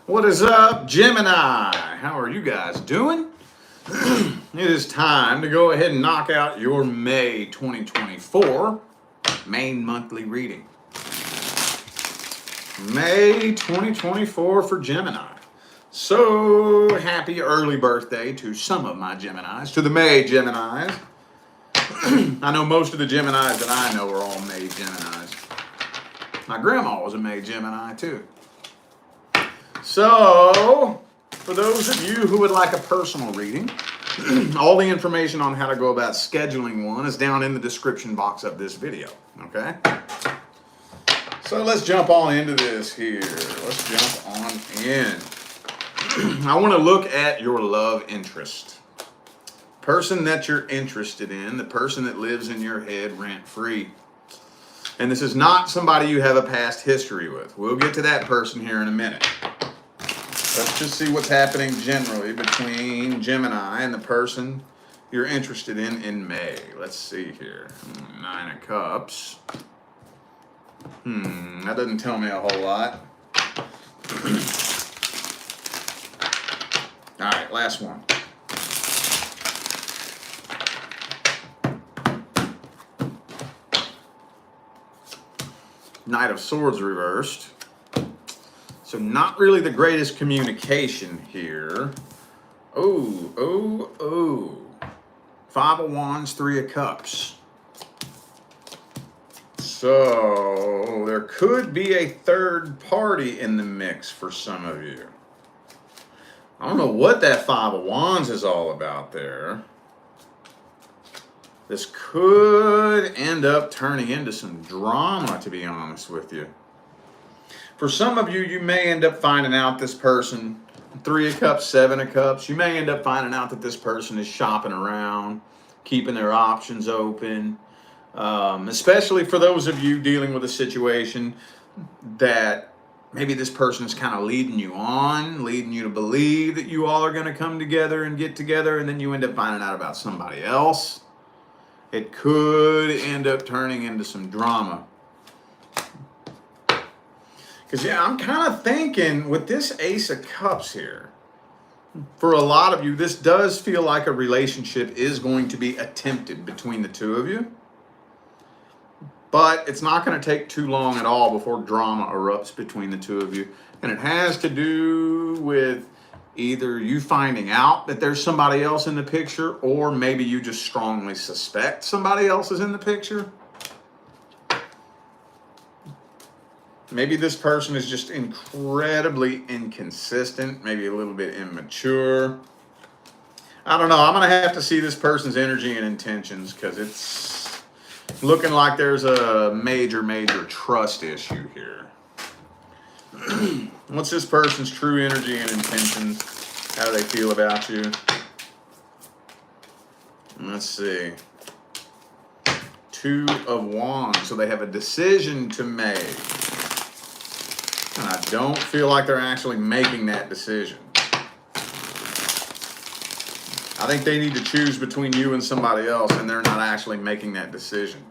What is up, Gemini? How are you guys doing? It is time to go ahead and knock out your May 2024 main monthly reading. May 2024 for Gemini. So happy early birthday to some of my Geminis, to the May Geminis. I know most of the Geminis that I know are all May Geminis. My grandma was a May Gemini too. So, for those of you who would like a personal reading, all the information on how to go about scheduling one is down in the description box of this video, okay? So let's jump on into this here. Let's jump on in. I want to look at your love interest. Person that you're interested in, the person that lives in your head rent-free. And this is not somebody you have a past history with. We'll get to that person here in a minute. Let's just see what's happening generally between Gemini and the person you're interested in May. Let's see here. 9 of Cups. That doesn't tell me a whole lot. All right, last one. Knight of Swords reversed. So not really the greatest communication here. Oh. 5 of Wands, 3 of Cups. So there could be a third party in the mix for some of you. I don't know what that 5 of Wands is all about there. This could end up turning into some drama, to be honest with you. For some of you, you may end up finding out this person, 3 of Cups, 7 of Cups, you may end up finding out that this person is shopping around, keeping their options open. Especially for those of you dealing with a situation that maybe this person is kind of leading you on, leading you to believe that you all are going to come together and get together, and then you end up finding out about somebody else. It could end up turning into some drama. Because, yeah, I'm kind of thinking with this Ace of Cups here, for a lot of you, this does feel like a relationship is going to be attempted between the two of you. But it's not going to take too long at all before drama erupts between the two of you. And it has to do with either you finding out that there's somebody else in the picture, or maybe you just strongly suspect somebody else is in the picture. Maybe this person is just incredibly inconsistent, maybe a little bit immature. I don't know. I'm going to have to see this person's energy and intentions, because it's looking like there's a major trust issue here. What's this person's true energy and intentions? How do they feel about you? Let's see. 2 of Wands. So they have a decision to make. And I don't feel like they're actually making that decision. I think they need to choose between you and somebody else, and they're not actually making that decision.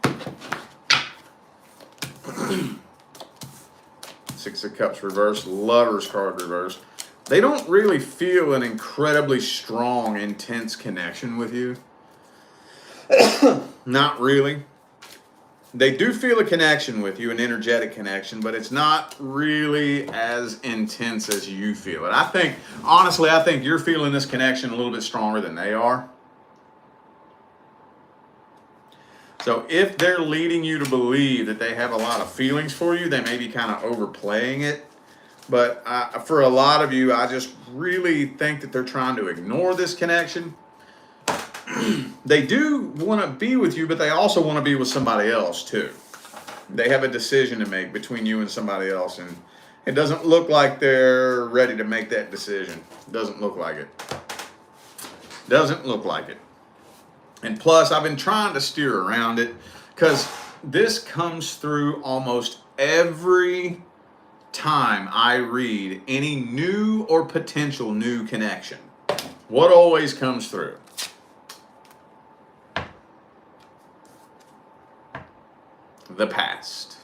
6 of Cups reversed, Lover's card reversed. They don't really feel an incredibly strong, intense connection with you. Not really. They do feel a connection with you, an energetic connection, but it's not really as intense as you feel it. Honestly, I think you're feeling this connection a little bit stronger than they are. So if they're leading you to believe that they have a lot of feelings for you, they may be kind of overplaying it. But for a lot of you, I just really think that they're trying to ignore this connection. They do want to be with you, but they also want to be with somebody else too. They have a decision to make between you and somebody else, and it doesn't look like they're ready to make that decision. Doesn't look like it. Doesn't look like it. And plus, I've been trying to steer around it, because this comes through almost every time I read any new or potential new connection. What always comes through? The past.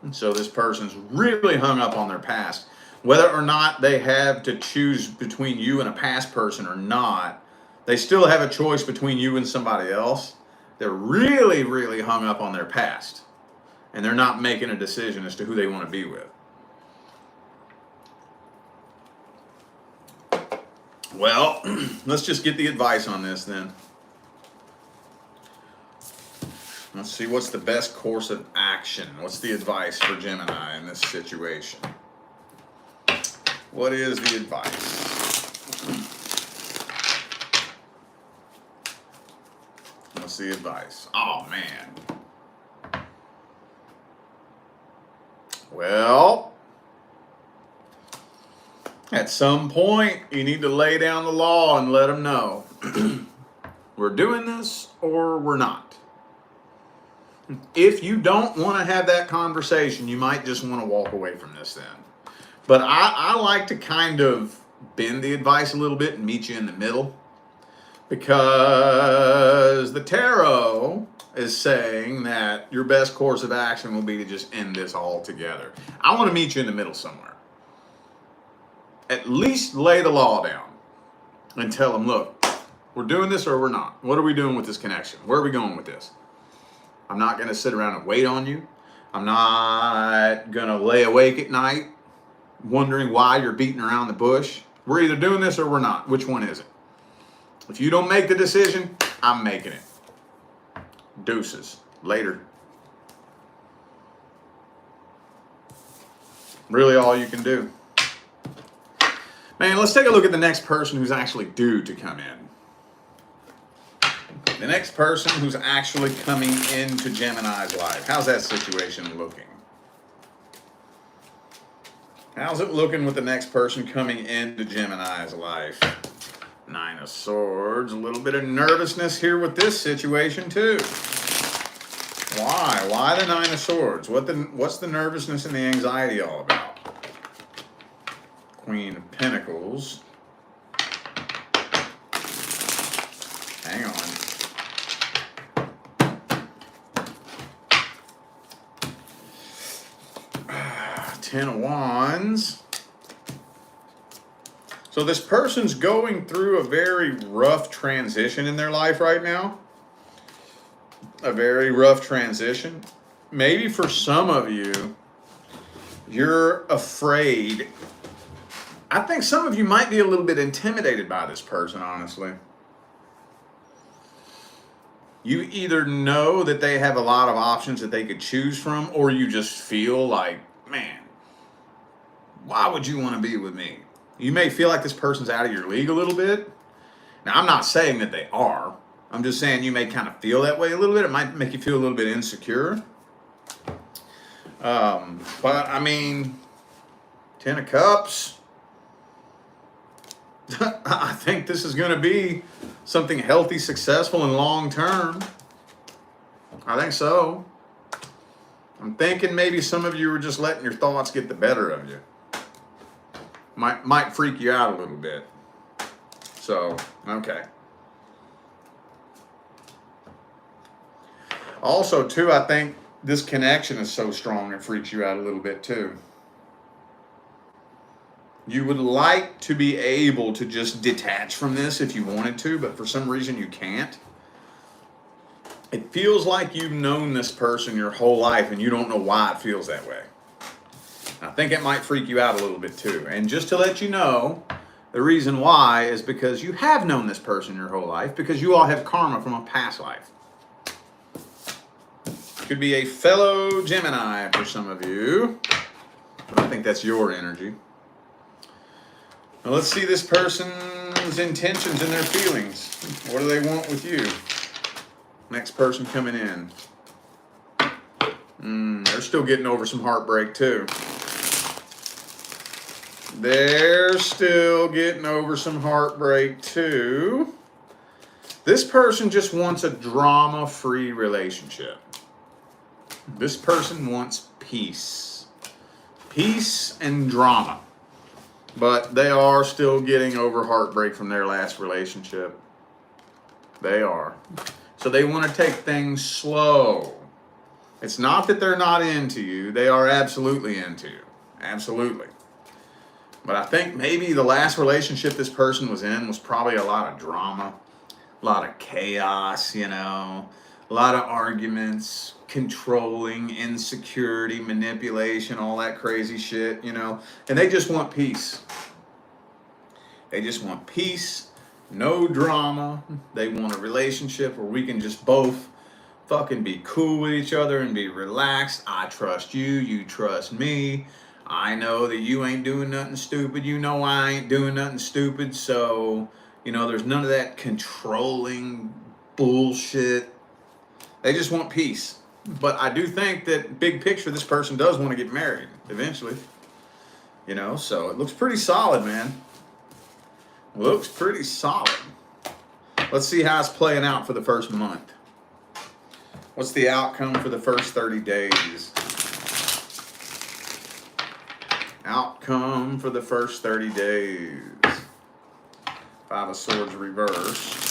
And so this person's really hung up on their past. whether or not they have to choose between you and a past person or not, they still have a choice between you and somebody else. They're really, really hung up on their past. And they're not making a decision as to who they want to be with. Well, let's just get the advice on this then. Let's see what's the best course of action. What's the advice for Gemini in this situation? What is the advice? What's the advice? Oh, man. Well, at some point, you need to lay down the law and let them know we're doing this or we're not. If you don't want to have that conversation, you might just want to walk away from this then. But I like to kind of bend the advice a little bit and meet you in the middle, because the tarot is saying that your best course of action will be to just end this all together. I want to meet you in the middle somewhere. At least lay the law down and tell them, look, we're doing this or we're not. What are we doing with this connection? Where are we going with this? I'm not going to sit around and wait on you. I'm not going to lay awake at night wondering why you're beating around the bush. We're either doing this or we're not. Which one is it? If you don't make the decision, I'm making it. Deuces. Later. Really all you can do. Man, let's take a look at the next person who's actually due to come in. The next person who's actually coming into Gemini's life. How's that situation looking? How's it looking with the next person coming into Gemini's life? Nine of Swords. A little bit of nervousness here with this situation too. Why? Why the Nine of Swords? What's the nervousness and the anxiety all about? Queen of Pentacles. Hang on. Ten of Wands. So this person's going through a very rough transition in their life right now. A very rough transition. Maybe for some of you, you're afraid. I think some of you might be a little bit intimidated by this person, honestly. You either know that they have a lot of options that they could choose from, or you just feel like, man, why would you want to be with me? You may feel like this person's out of your league a little bit. Now, I'm not saying that they are. I'm just saying you may kind of feel that way a little bit. It might make you feel a little bit insecure. But, I mean, Ten of Cups. I think this is going to be something healthy, successful, and long-term. I think so. I'm thinking maybe some of you are just letting your thoughts get the better of you. Might freak you out a little bit. So, okay. Also, too, I think this connection is so strong it freaks you out a little bit, too. You would like to be able to just detach from this if you wanted to, but for some reason you can't. It feels like you've known this person your whole life and you don't know why it feels that way. I think it might freak you out a little bit too. And just to let you know, the reason why is because you have known this person your whole life, because you all have karma from a past life. Could be a fellow Gemini for some of you. But I think that's your energy. Now let's see this person's intentions and their feelings. What do they want with you? Next person coming in. They're still getting over some heartbreak too. They're still getting over some heartbreak too. This person just wants a drama-free relationship. This person wants peace. Peace and drama. But they are still getting over heartbreak from their last relationship. They are. So they want to take things slow. It's not that they're not into you. They are absolutely into you. Absolutely. But I think maybe the last relationship this person was in was probably a lot of drama, a lot of chaos, you know, a lot of arguments, controlling, insecurity, manipulation, all that crazy shit, you know. And they just want peace. They just want peace, no drama. They want a relationship where we can just both fucking be cool with each other and be relaxed. I trust you, you trust me. I know that you ain't doing nothing stupid. You know I ain't doing nothing stupid. So, you know, there's none of that controlling bullshit. They just want peace. But I do think that big picture, this person does want to get married eventually. You know, so it looks pretty solid, man. Looks pretty solid. Let's see how it's playing out for the first month. What's the outcome for the first 30 days? Outcome for the first 30 days. Five of Swords reverse.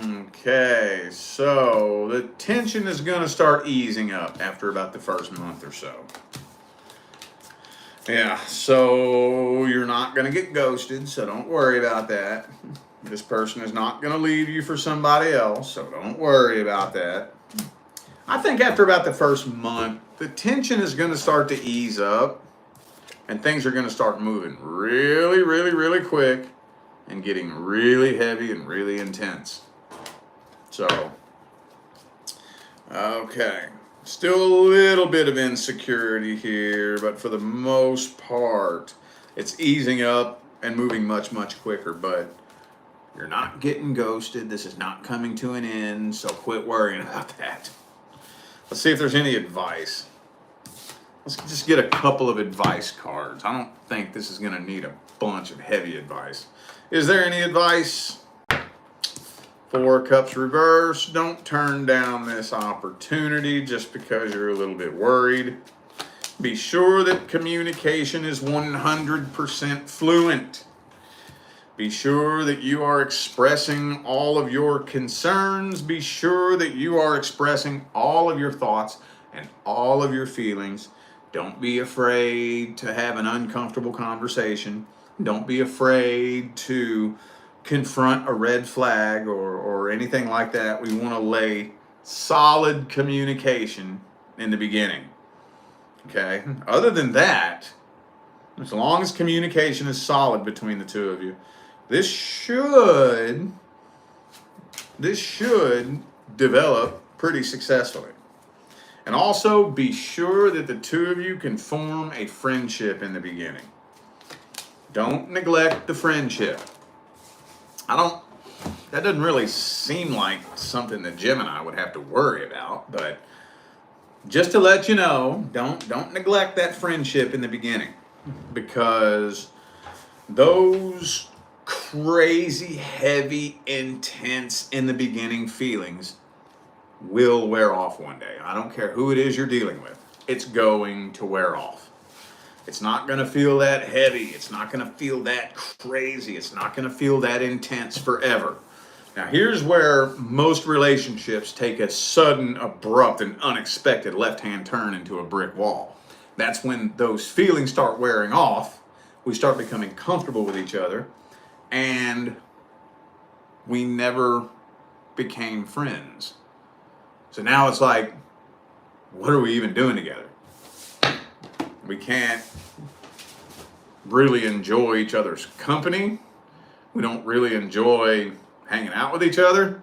Okay, so the tension is going to start easing up after about the first month or so. Yeah, so you're not going to get ghosted, so don't worry about that. This person is not going to leave you for somebody else, so don't worry about that. I think after about the first month, the tension is going to start to ease up, and things are going to start moving really, really, really quick and getting really heavy and really intense. So, okay. Still a little bit of insecurity here, but for the most part, it's easing up and moving much, much quicker, but you're not getting ghosted. This is not coming to an end, so quit worrying about that. Let's see if there's any advice. Let's just get a couple of advice cards. I don't think this is going to need a bunch of heavy advice. Is there any advice? Four of Cups reverse. Don't turn down this opportunity just because you're a little bit worried. Be sure that communication is 100% fluent. Be sure that you are expressing all of your concerns. Be sure that you are expressing all of your thoughts and all of your feelings. Don't be afraid to have an uncomfortable conversation. Don't be afraid to confront a red flag or anything like that. We want to lay solid communication in the beginning. Okay? Other than that, as long as communication is solid between the two of you, this should develop pretty successfully. And also be sure that the two of you can form a friendship in the beginning. Don't neglect the friendship. That doesn't really seem like something that Gemini would have to worry about, but just to let you know, don't neglect that friendship in the beginning, because those crazy, heavy, intense in the beginning feelings will wear off one day. I don't care who it is you're dealing with. It's going to wear off. It's not going to feel that heavy. It's not going to feel that crazy. It's not going to feel that intense forever. Now, here's where most relationships take a sudden, abrupt, and unexpected left-hand turn into a brick wall. That's when those feelings start wearing off. We start becoming comfortable with each other, and we never became friends. So now it's like, what are we even doing together? We can't really enjoy each other's company. We don't really enjoy hanging out with each other.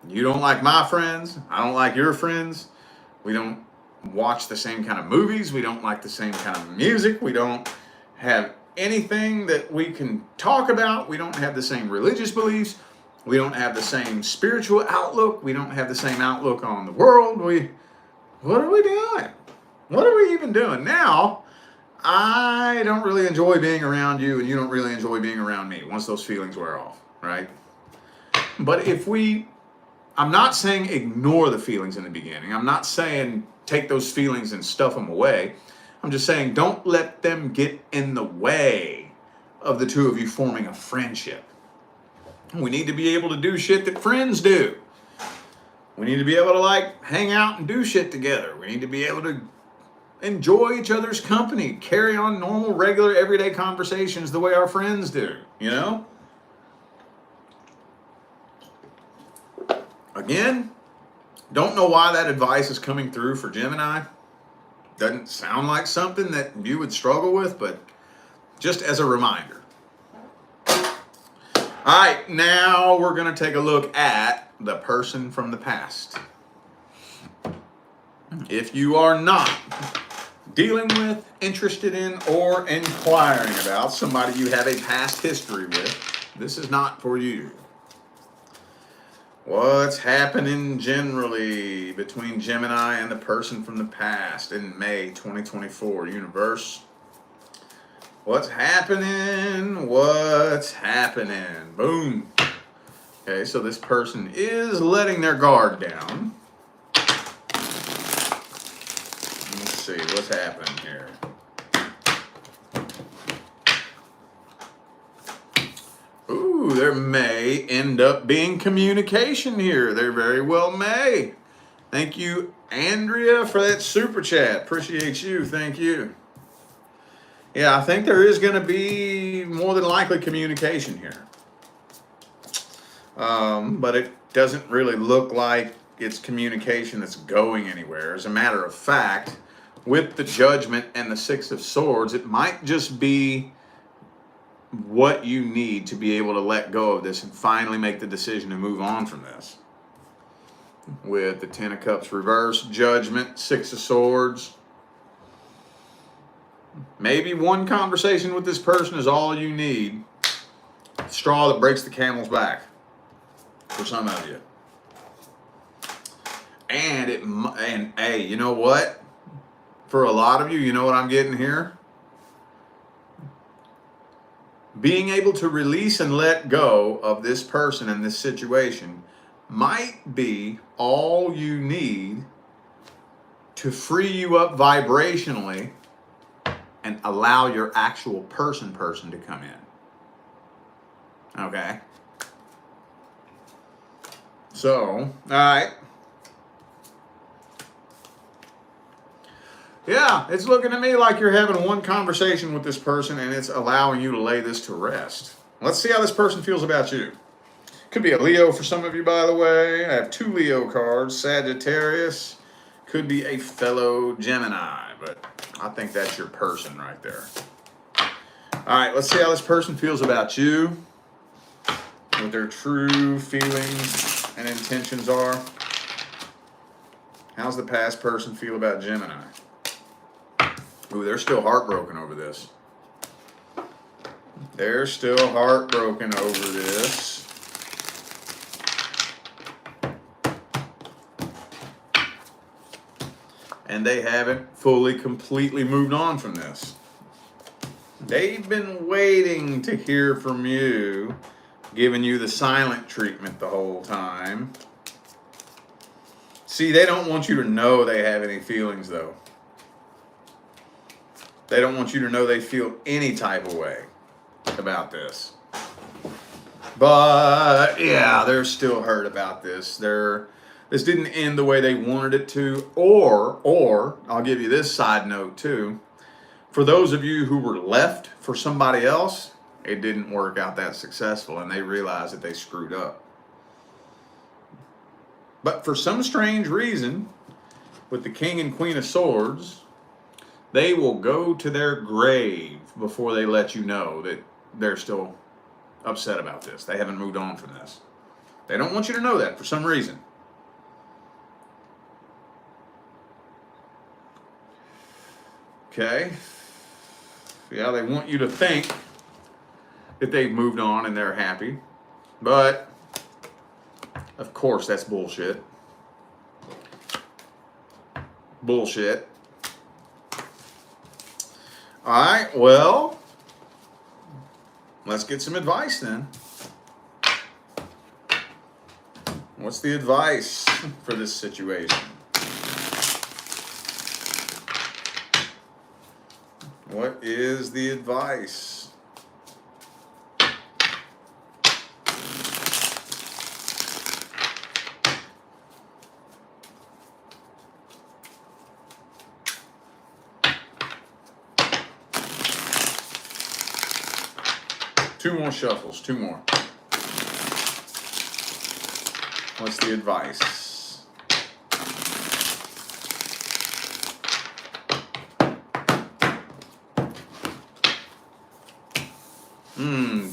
You don't like my friends. I don't like your friends. We don't watch the same kind of movies. We don't like the same kind of music. We don't have anything that we can talk about. We don't have the same religious beliefs. We don't have the same spiritual outlook. We don't have the same outlook on the world. What are we doing? What are we even doing? Now, I don't really enjoy being around you, and you don't really enjoy being around me once those feelings wear off, right? But I'm not saying ignore the feelings in the beginning. I'm not saying take those feelings and stuff them away. I'm just saying don't let them get in the way of the two of you forming a friendship. We need to be able to do shit that friends do. We need to be able to like hang out and do shit together. We need to be able to enjoy each other's company, carry on normal, regular, everyday conversations the way our friends do, you know? Again, don't know why that advice is coming through for Gemini. Doesn't sound like something that you would struggle with, but just as a reminder. All right, now we're going to take a look at the person from the past. If you are not dealing with, interested in, or inquiring about somebody you have a past history with, this is not for you. What's happening generally between Gemini and the person from the past in May 2024, universe? What's happening? What's happening? Boom. Okay, so this person is letting their guard down. Let's see what's happening here. Ooh, there may end up being communication here. There very well may. Thank you, Andrea, for that super chat. Appreciate you. Thank you. Yeah, I think there is going to be more than likely communication here. But it doesn't really look like it's communication that's going anywhere. As a matter of fact, with the Judgment and the Six of Swords, it might just be what you need to be able to let go of this and finally make the decision to move on from this. With the Ten of Cups reversed, Judgment, Six of Swords. Maybe one conversation with this person is all you need. Straw that breaks the camel's back for some of you. And hey, you know what? For a lot of you, you know what I'm getting here? Being able to release and let go of this person and this situation might be all you need to free you up vibrationally and allow your actual person to come in. Okay? So, all right. Yeah, it's looking to me like you're having one conversation with this person and it's allowing you to lay this to rest. Let's see how this person feels about you. Could be a Leo for some of you, by the way. I have 2 Leo cards. Sagittarius. Could be a fellow Gemini, but I think that's your person right there. All right, let's see how this person feels about you. What their true feelings and intentions are. How's the past person feel about Gemini? Ooh, they're still heartbroken over this. They're still heartbroken over this. And they haven't fully, completely moved on from this. They've been waiting to hear from you, giving you the silent treatment the whole time. See, they don't want you to know they have any feelings, though. They don't want you to know they feel any type of way about this. But, yeah, they're still hurt about this. This didn't end the way they wanted it to. Or, I'll give you this side note, too. For those of you who were left for somebody else, it didn't work out that successful, and they realized that they screwed up. But for some strange reason, with the King and Queen of Swords, they will go to their grave before they let you know that they're still upset about this. They haven't moved on from this. They don't want you to know that for some reason. Okay. Yeah, they want you to think that they've moved on and they're happy. But, of course, that's bullshit. Bullshit. All right, well, let's get some advice then. What's the advice for this situation? What is the advice? Two more shuffles, two more. What's the advice?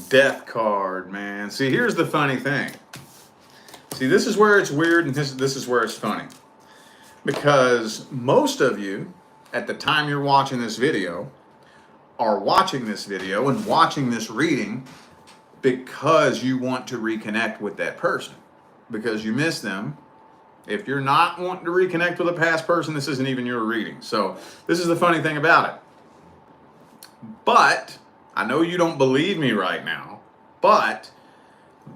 Death card, man. See, here's the funny thing. See, this is where it's weird and this is where it's funny. Because most of you, at the time you're watching this video, are watching this video and watching this reading because you want to reconnect with that person. Because you miss them. If you're not wanting to reconnect with a past person, this isn't even your reading. So this is the funny thing about it. But I know you don't believe me right now, but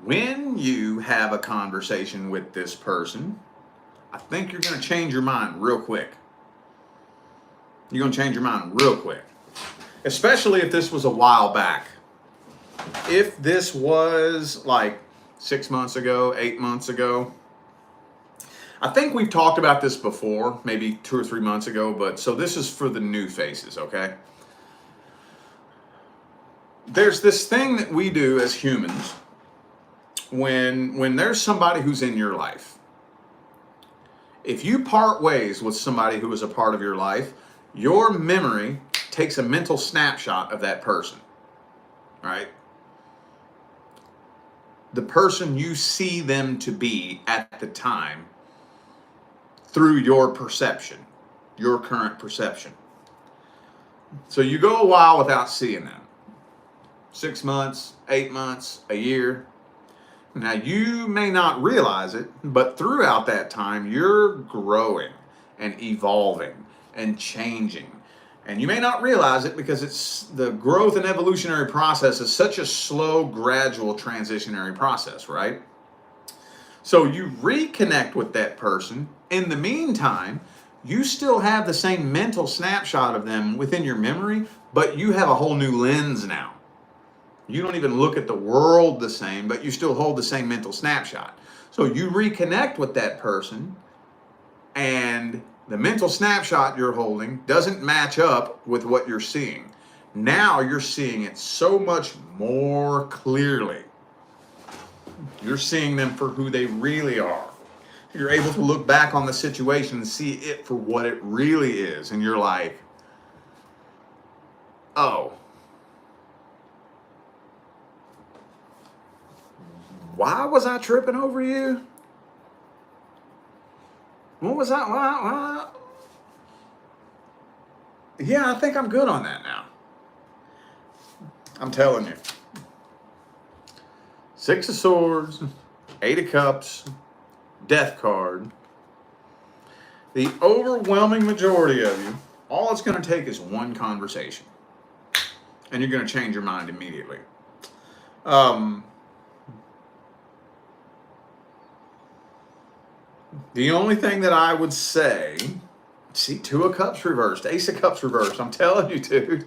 when you have a conversation with this person, I think you're going to change your mind real quick. You're going to change your mind real quick. Especially if this was a while back. If this was like 6 months ago, 8 months ago. I think we've talked about this before, maybe 2 or 3 months ago, but so this is for the new faces, okay? There's this thing that we do as humans when there's somebody who's in your life. If you part ways with somebody who is a part of your life, your memory takes a mental snapshot of that person, right? The person you see them to be at the time through your perception, your current perception. So you go a while without seeing them. 6 months, 8 months, a year. Now you may not realize it, but throughout that time, you're growing and evolving and changing. And you may not realize it because it's the growth and evolutionary process is such a slow, gradual, transitionary process, right? So you reconnect with that person. In the meantime, you still have the same mental snapshot of them within your memory, but you have a whole new lens now. You don't even look at the world the same, but you still hold the same mental snapshot. So you reconnect with that person, and the mental snapshot you're holding doesn't match up with what you're seeing. Now you're seeing it so much more clearly. You're seeing them for who they really are. You're able to look back on the situation and see it for what it really is. And you're like, oh, why was I tripping over you? What was that? Why? Yeah, I think I'm good on that now. I'm telling you. 6 of Swords, 8 of Cups, Death card. The overwhelming majority of you, all it's going to take is one conversation. And you're going to change your mind immediately. The only thing that I would say, see, 2 of Cups reversed, Ace of Cups reversed. I'm telling you, dude.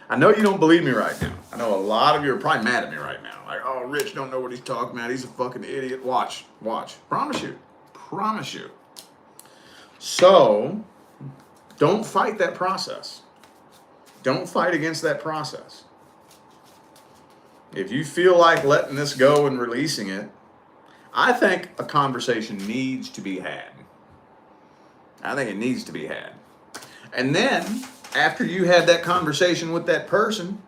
I know you don't believe me right now. I know a lot of you are probably mad at me right now. Like, oh, Rich don't know what he's talking about. He's a fucking idiot. Watch. Promise you. So, don't fight that process. Don't fight against that process. If you feel like letting this go and releasing it, I think a conversation needs to be had. I think it needs to be had. And then, after you had that conversation with that person,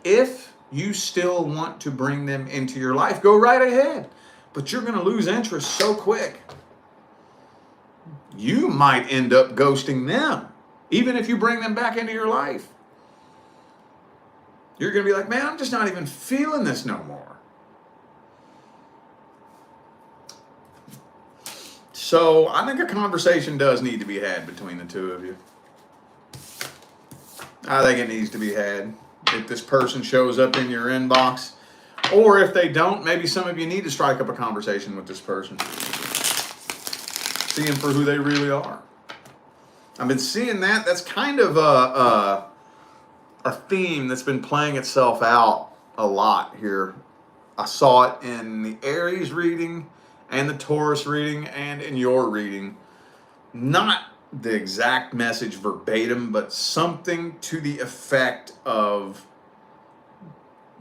if you still want to bring them into your life, go right ahead. But you're going to lose interest so quick. You might end up ghosting them, even if you bring them back into your life. You're going to be like, man, I'm just not even feeling this no more. So I think a conversation does need to be had between the two of you. I think it needs to be had. If this person shows up in your inbox, or if they don't, maybe some of you need to strike up a conversation with this person. See them for who they really are. I've been seeing that. That's kind of a theme that's been playing itself out a lot here. I saw it in the Aries reading and the Taurus reading and in your reading. Not the exact message verbatim, but something to the effect of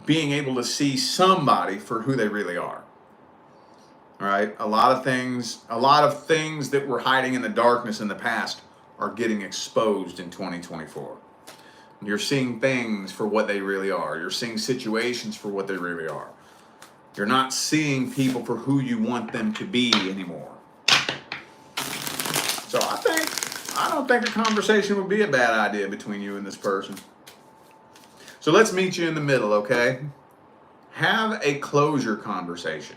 being able to see somebody for who they really are. All right, a lot of things that were hiding in the darkness in the past are getting exposed in 2024. You're seeing things for what they really are. You're seeing situations for what they really are. You're not seeing people for who you want them to be anymore. So I don't think a conversation would be a bad idea between you and this person. So let's meet you in the middle, okay? Have a closure conversation.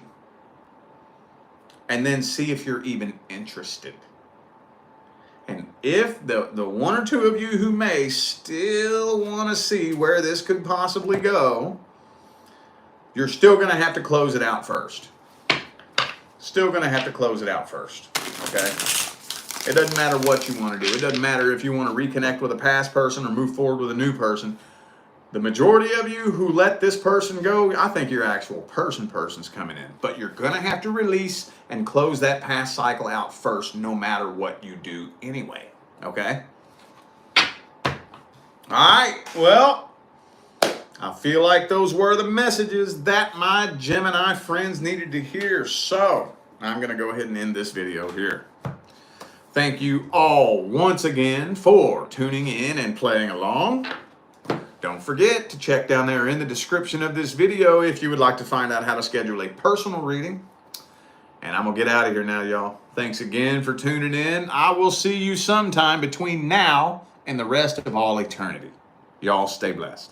And then see if you're even interested. And if the one or two of you who may still want to see where this could possibly go, you're still going to have to close it out first. Still going to have to close it out first, okay? It doesn't matter what you want to do. It doesn't matter if you want to reconnect with a past person or move forward with a new person. The majority of you who let this person go, I think your actual person's coming in. But you're going to have to release and close that past cycle out first, no matter what you do anyway. Okay? All right. Well, I feel like those were the messages that my Gemini friends needed to hear. So I'm going to go ahead and end this video here. Thank you all once again for tuning in and playing along. Don't forget to check down there in the description of this video if you would like to find out how to schedule a personal reading. And I'm going to get out of here now, y'all. Thanks again for tuning in. I will see you sometime between now and the rest of all eternity. Y'all stay blessed.